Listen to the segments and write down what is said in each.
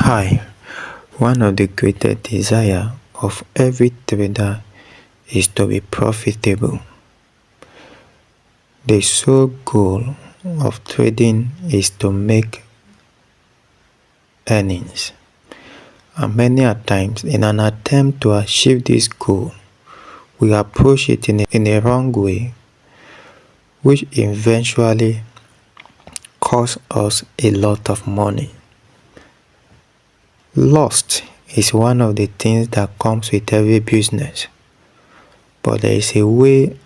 Hi, one of the greatest desires of every trader is to be profitable. The sole goal of trading is to make earnings. And many a times, in an attempt to achieve this goal, we approach it in a wrong way, which eventually costs us a lot of money. Loss is one of the things that comes with every business, but there is a way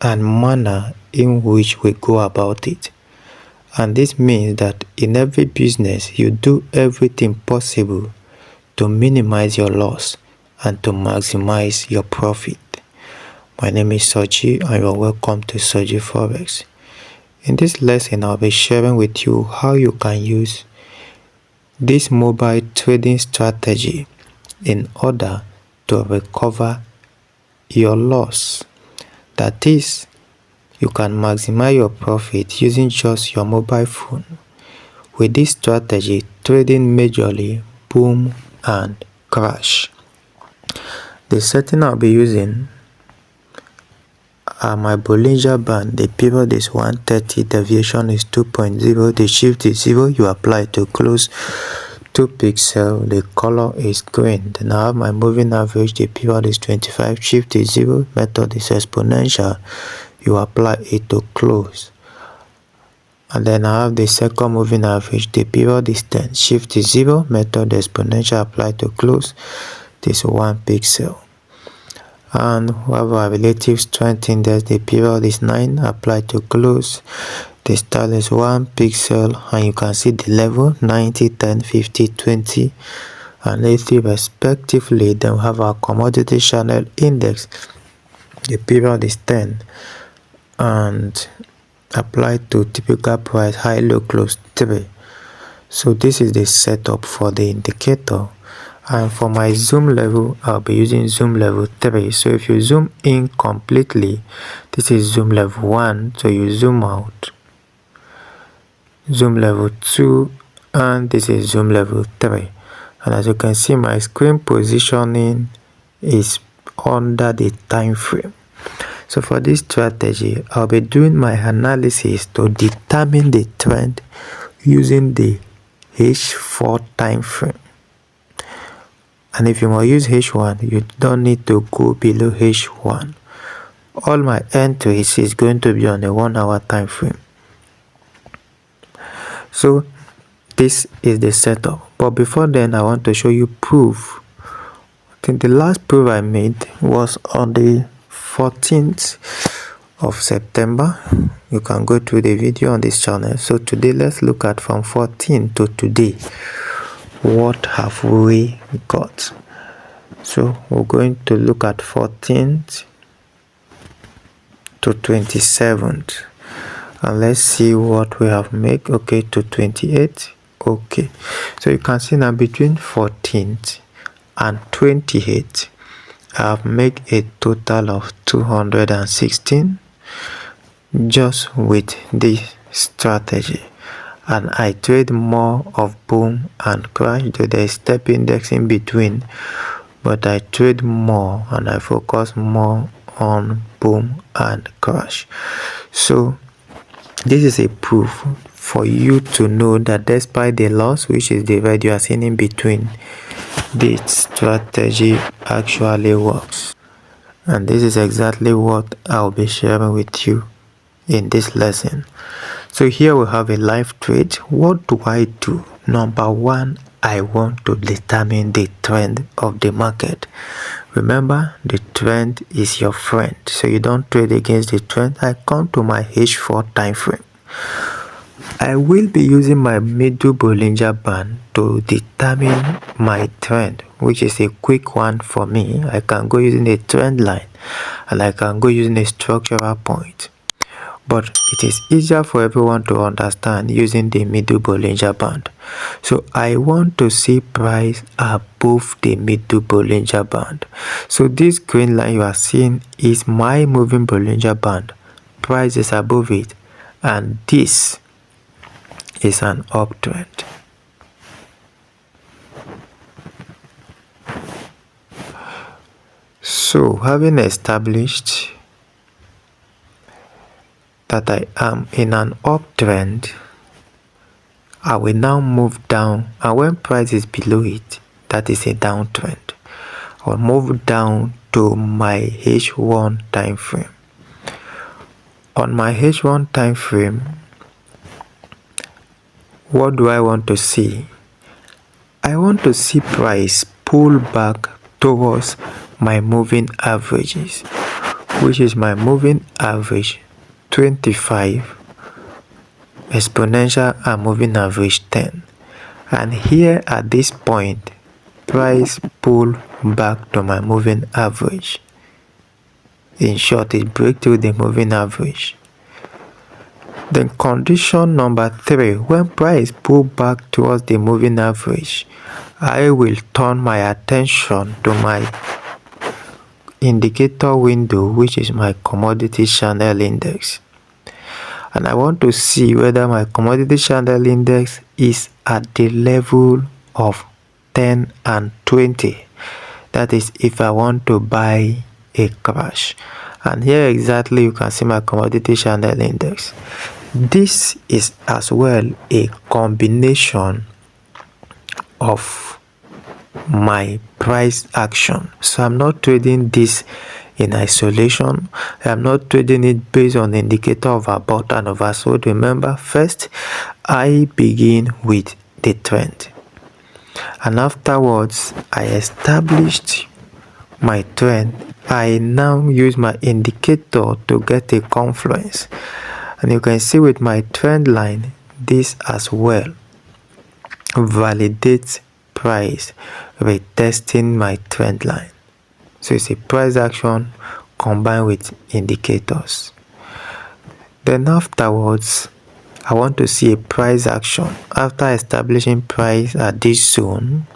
and manner in which we go about it. And this means that in every business, you do everything possible to minimize your loss and to maximize your profit. My name is Soji and you are welcome to Soji Forex. In this lesson, I'll be sharing with you how you can use this mobile trading strategy in order to recover your loss. That is, you can maximize your profit using just your mobile phone. With this strategy, trading majorly boom and crash. The setting I'll be using are my Bollinger Band. The period is 130, deviation is 2.0, the shift is 0, you apply to close 2 pixels, the color is green. Then I have my moving average, the period is 25, shift is 0, method is exponential, you apply it to close. And then I have the second moving average, the period is 10, shift is 0, method exponential, apply to close, this 1 pixel. And we have our relative strength index, the period is 9, apply to close, the style is 1 pixel, and you can see the level 90, 10, 50, 20 and 80 respectively. Then we have our commodity channel index, the period is 10 and apply to typical price, high, low, close 3. So this is the setup for the indicator. And for my zoom level, I'll be using zoom level 3. So if you zoom in completely, this is zoom level 1, so you zoom out, zoom level 2, and this is zoom level 3. And as you can see, my screen positioning is under the time frame. So for this strategy, I'll be doing my analysis to determine the trend using the H4 time frame. And if you want to use H1, you don't need to go below H1. All my entries is going to be on a 1 hour time frame. So this is the setup. But before then, I want to show you proof. I think the last proof I made was on the 14th of September. You can go through the video on this channel. So today, let's look at from 14 to today. What have we got? So we're going to look at 14th to 27th, and let's see what we have made. Okay, to 28th. Okay, so you can see now between 14th and 28th, I have made a total of 216 just with this strategy. And I trade more of boom and crash, though there is step index in between, but I trade more and I focus more on boom and crash. So this is a proof for you to know that despite the loss, which is the red you are seeing in between, this strategy actually works. And this is exactly what I'll be sharing with you in this lesson. So here we have a live trade. What do I do? Number one, I want to determine the trend of the market. Remember, the trend is your friend, so you don't trade against the trend. I come to my H4 time frame. I will be using my middle Bollinger Band to determine my trend, which is a quick one for me. I can go using a trend line and I can go using a structural point. But it is easier for everyone to understand using the middle Bollinger Band. So I want to see price above the middle Bollinger Band. So this green line you are seeing is my moving Bollinger Band. Price is above it, and this is an uptrend. So having established that I am in an uptrend, I will now move down, and when price is below it, that is a downtrend. I will move down to my H1 time frame. On my H1 time frame, what do I want to see? I want to see price pull back towards my moving averages, which is my moving average 25, exponential and moving average 10. And here at this point, price pull back to my moving average. In short, it breaks through the moving average. Then condition number 3, when price pull back towards the moving average, I will turn my attention to my indicator window, which is my commodity channel index. And I want to see whether my commodity channel index is at the level of 10 and 20. That is if I want to buy a crash. And here exactly you can see my commodity channel index. This is as well a combination of my price action. So I'm not trading this in isolation. I'm not trading it based on the indicator of about and oversold. Remember, first I begin with the trend, and afterwards I established my trend. I now use my indicator to get a confluence, and you can see with my trend line, this as well validates price retesting my trend line. So it's a price action combined with indicators. Then afterwards, I want to see a price action. After establishing price at this zone,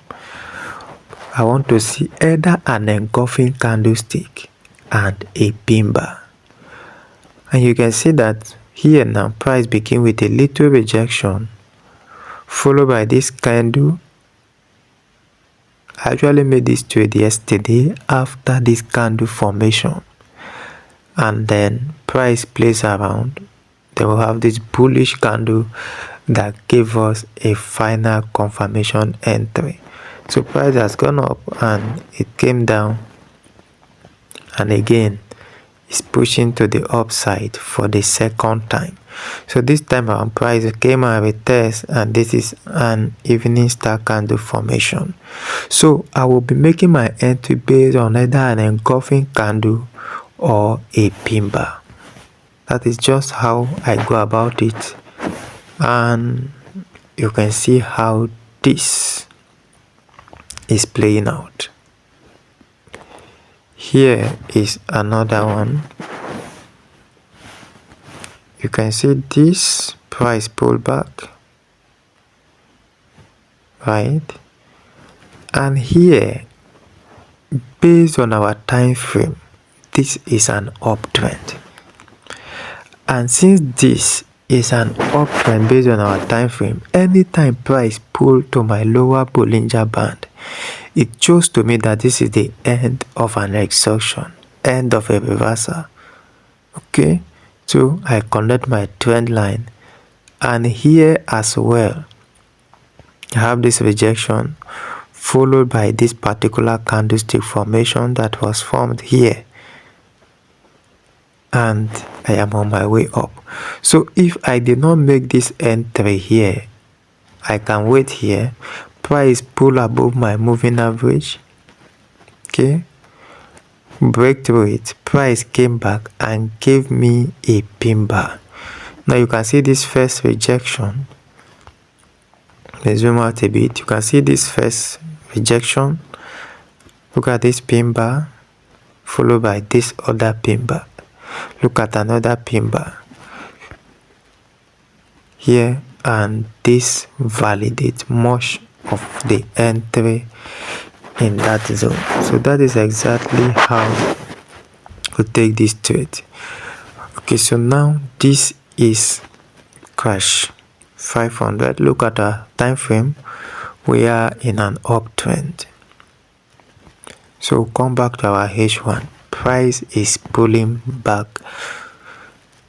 I want to see either an engulfing candlestick and a pin bar. And you can see that here now price begin with a little rejection, followed by this candle. I actually made this trade yesterday after this candle formation, and then price plays around. Then we'll have this bullish candle that gave us a final confirmation entry. So price has gone up and it came down, and again it's pushing to the upside for the second time. So this time around price came and retest, and this is an evening star candle formation. So I will be making my entry based on either an engulfing candle or a pin bar. That is just how I go about it, and you can see how this is playing out. Here is another one. You can see this price pullback, right? And here, based on our time frame, this is an uptrend. And since this is an uptrend based on our time frame, anytime price pull to my lower Bollinger Band, it shows to me that this is the end of an exhaustion, end of a reversal. Okay, so I connect my trend line, and here as well I have this rejection followed by this particular candlestick formation that was formed here, and I am on my way up. So if I did not make this entry here, I can wait here, price pull above my moving average, okay, break through it, price came back and gave me a pin bar. Now you can see this first rejection. Let's zoom out a bit. You can see this first rejection. Look at this pin bar followed by this other pin bar. Look at another pin bar here, and this validates much of the entry in that zone. So that is exactly how we take this trade. Okay, so now this is crash 500. Look at our time frame. We are in an uptrend. So come back to our H1. price is pulling back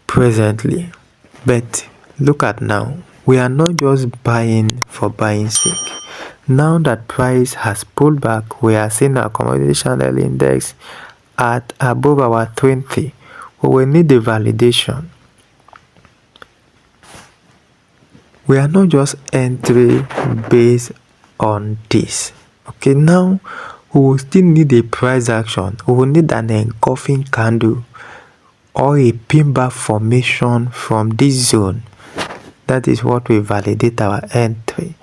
presently. But look at now, we are not just buying for buying sake. Now that price has pulled back, we are seeing our commodity channel index at above our 20. We will need the validation. We are not just entering based on this. Okay, now we will still need a price action. We will need an engulfing candle or a pin bar formation from this zone. That is what will validate our entry.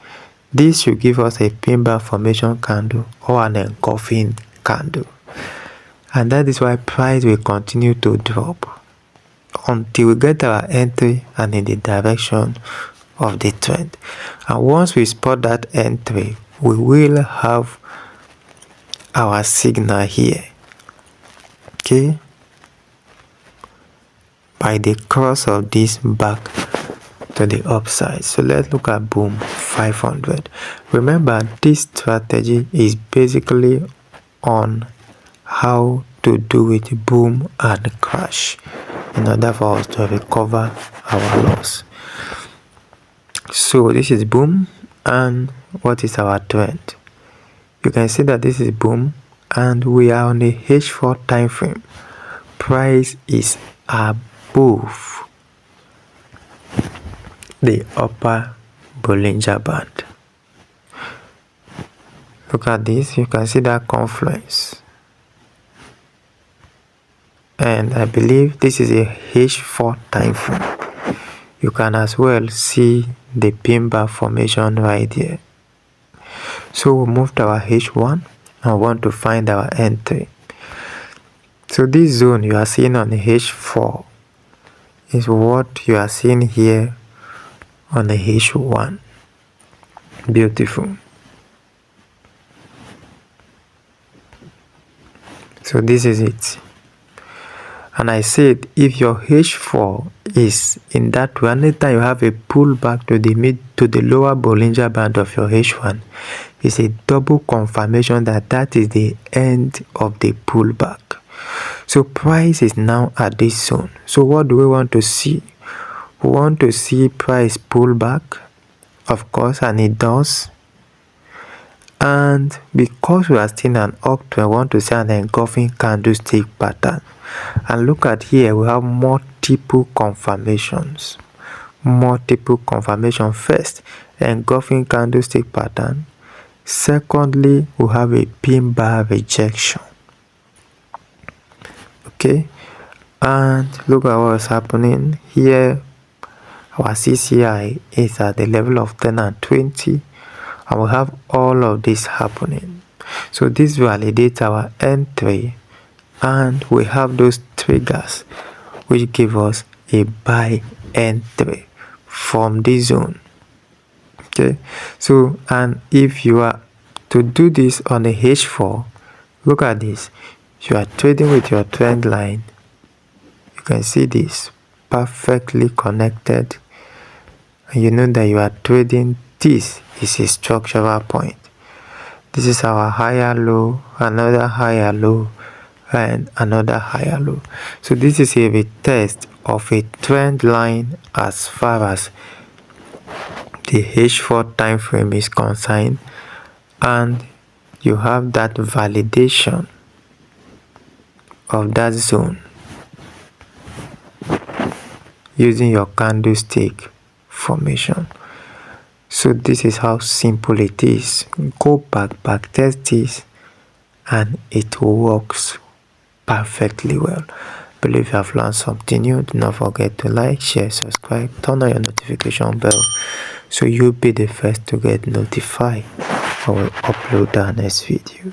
This should give us a pin bar formation candle or an engulfing candle. And that is why price will continue to drop until we get our entry and in the direction of the trend. And once we spot that entry, we will have our signal here, okay, by the cross of this back to the upside. So let's look at Boom 500. Remember, this strategy is basically on how to do with boom and crash in order for us to recover our loss. So this is boom, and what is our trend? You can see that this is boom and we are on a H4 time frame. Price is above the upper Bollinger Band. Look at this, you can see that confluence. And I believe this is a H4 time frame. You can as well see the pin bar formation right here. So we move to our H1 and want to find our entry. So this zone you are seeing on the H4 is what you are seeing here on the H1. Beautiful. So this is it. And I said if your H4 is in that way, anytime you have a pullback to the lower Bollinger Band of your H1, it's a double confirmation that that is the end of the pullback. So price is now at this zone. So what do we want to see? We want to see price pull back, of course, and it does. And because we are still in an uptrend, we want to see an engulfing candlestick pattern. And look at here, we have multiple confirmations. Multiple confirmation. First, engulfing candlestick pattern. Secondly, we have a pin bar rejection. Okay, and look at what's happening here. Our CCI is at the level of 10 and 20, and we have all of this happening. So this validates our entry, and we have those triggers which give us a buy entry from this zone. Okay, so and if you are to do this on a H4, look at this. You are trading with your trend line. You can see this perfectly connected, and you know that you are trading. This is a structural point. This is our higher low, another higher low, and another higher low. So this is a retest of a trend line as far as the H4 time frame is concerned, and you have that validation of that zone using your candlestick formation. So this is how simple it is. Go back test this, and it works perfectly well. Believe you have learned something new. Do not forget to like, share, subscribe, turn on your notification bell so you'll be the first to get notified when we upload our next video.